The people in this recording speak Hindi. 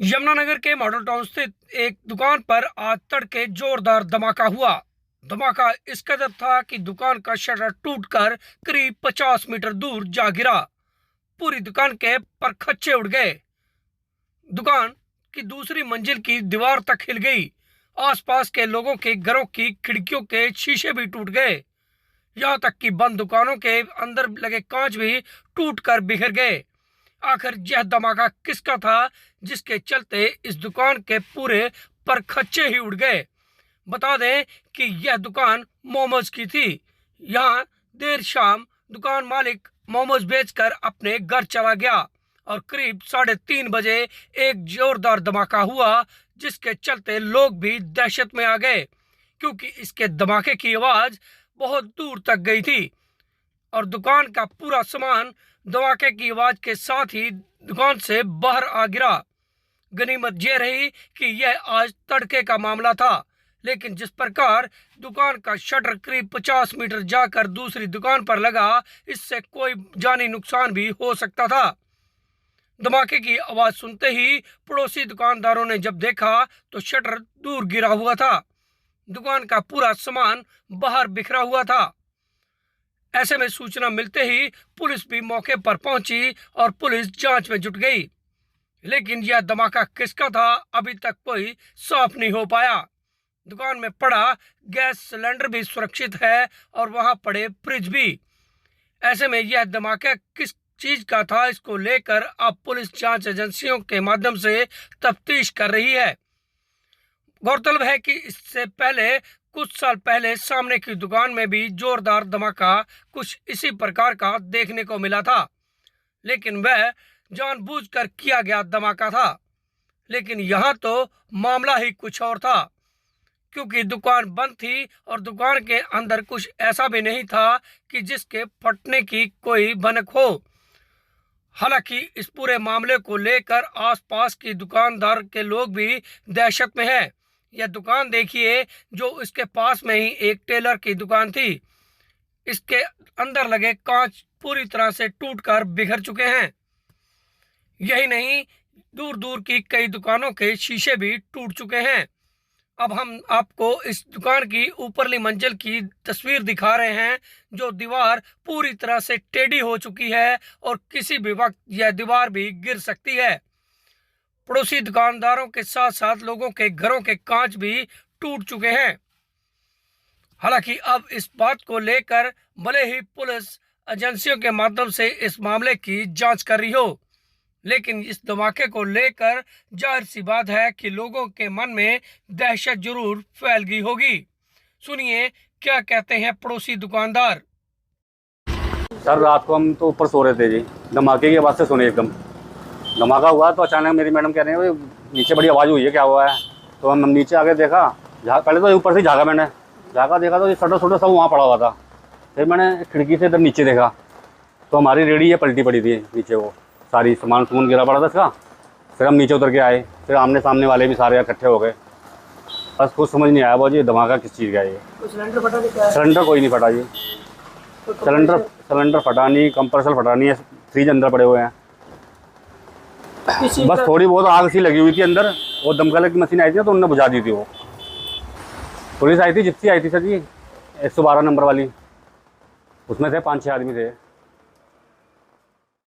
यमुनानगर के मॉडल टाउन स्थित एक दुकान पर आज तड़के जोरदार धमाका हुआ। धमाका इस कदर था कि दुकान का शटर टूटकर करीब 50 मीटर दूर जा गिरा। पूरी दुकान के परखच्चे उड़ गए। दुकान की दूसरी मंजिल की दीवार तक हिल गई। आसपास के लोगों के घरों की खिड़कियों के शीशे भी टूट गए। यहाँ तक कि बंद दुकानों के अंदर लगे कांच भी टूटकर बिखर गए। आखिर यह धमाका किसका था जिसके चलते इस दुकान के पूरे परखच्चे ही उड़ गए। बता दें कि यह दुकान मोमोज की थी। यहाँ देर शाम दुकान मालिक मोमोज बेचकर अपने घर चला गया और करीब 3:30 बजे एक जोरदार धमाका हुआ, जिसके चलते लोग भी दहशत में आ गए, क्योंकि इसके धमाके की आवाज बहुत दूर तक गई थी और दुकान का पूरा सामान धमाके की आवाज के साथ ही दुकान से बाहर आ गिरा। गनीमत यह रही कि यह आज तड़के का मामला था, लेकिन जिस प्रकार दुकान का शटर करीब 50 मीटर जाकर दूसरी दुकान पर लगा, इससे कोई जानी नुकसान भी हो सकता था। धमाके की आवाज सुनते ही पड़ोसी दुकानदारों ने जब देखा तो शटर दूर गिरा हुआ था। दुकान का पूरा सामान बाहर बिखरा हुआ था। ऐसे में सूचना मिलते ही पुलिस भी मौके पर पहुंची और पुलिस जांच में जुट गई, लेकिन यह धमाका किसका था अभी तक कोई साफ नहीं हो पाया। दुकान में पड़ा गैस सिलेंडर भी सुरक्षित है और वहां पड़े फ्रिज भी। ऐसे में यह धमाका किस चीज का था, इसको लेकर अब पुलिस जांच एजेंसियों के माध्यम से तफ्तीश कर रही है। गौरतलब है कि इससे पहले कुछ साल पहले सामने की दुकान में भी जोरदार धमाका कुछ इसी प्रकार का देखने को मिला था, लेकिन वह जानबूझकर किया गया धमाका था। लेकिन यहाँ तो मामला ही कुछ और था, क्योंकि दुकान बंद थी और दुकान के अंदर कुछ ऐसा भी नहीं था कि जिसके फटने की कोई भनक हो। हालांकि इस पूरे मामले को लेकर आसपास की दुकानदार के लोग भी दहशत में हैं। यह दुकान देखिए, जो इसके पास में ही एक टेलर की दुकान थी, इसके अंदर लगे कांच पूरी तरह से टूटकर बिखर चुके हैं। यही नहीं, दूर दूर की कई दुकानों के शीशे भी टूट चुके हैं। अब हम आपको इस दुकान की ऊपरली मंजिल की तस्वीर दिखा रहे हैं, जो दीवार पूरी तरह से टेढ़ी हो चुकी है और किसी भी वक्त यह दीवार भी गिर सकती है। पड़ोसी दुकानदारों के साथ साथ लोगों के घरों के कांच भी टूट चुके हैं। हालांकि अब इस बात को लेकर भले ही पुलिस एजेंसियों के माध्यम से इस मामले की जांच कर रही हो, लेकिन इस धमाके को लेकर जाहिर सी बात है कि लोगों के मन में दहशत जरूर फैल गई होगी। सुनिए क्या कहते हैं पड़ोसी दुकानदार। सर, रात को हम तो ऊपर सो रहे थे जी, धमाके की आवाज़ से सुने एकदम धमाका हुआ, तो अचानक मेरी मैडम कह रहे हैं नीचे बड़ी आवाज़ हुई है, क्या हुआ है। तो हम नीचे आके देखा, पहले तो ऊपर से झाँका, मैंने झाँका देखा तो ये शटर सब वहाँ पड़ा हुआ था। फिर मैंने खिड़की से इधर नीचे देखा तो हमारी रेडी ये पलटी पड़ी थी नीचे, वो सारी सामान गिरा पड़ा था इसका। फिर हम नीचे उतर के आए, फिर आमने सामने वाले भी सारे इकट्ठे हो गए। बस कुछ समझ नहीं आया वो जी धमाका किस चीज़ का है। ये सिलेंडर फटा नहीं? सिलेंडर कोई नहीं फटा जी, सिलेंडर फटा नहीं, कंप्रेसर फटा नहीं है, फ्रिज अंदर पड़े हुए हैं। बस थोड़ी बहुत आग सी लगी हुई थी अंदर, वो दमकल की मशीन आई थी तो उन्होंने बुझा दी थी। वो पुलिस आई थी, जिप्सी आई थी सर जी, 112 नंबर वाली, उसमें थे 5-6 आदमी थे।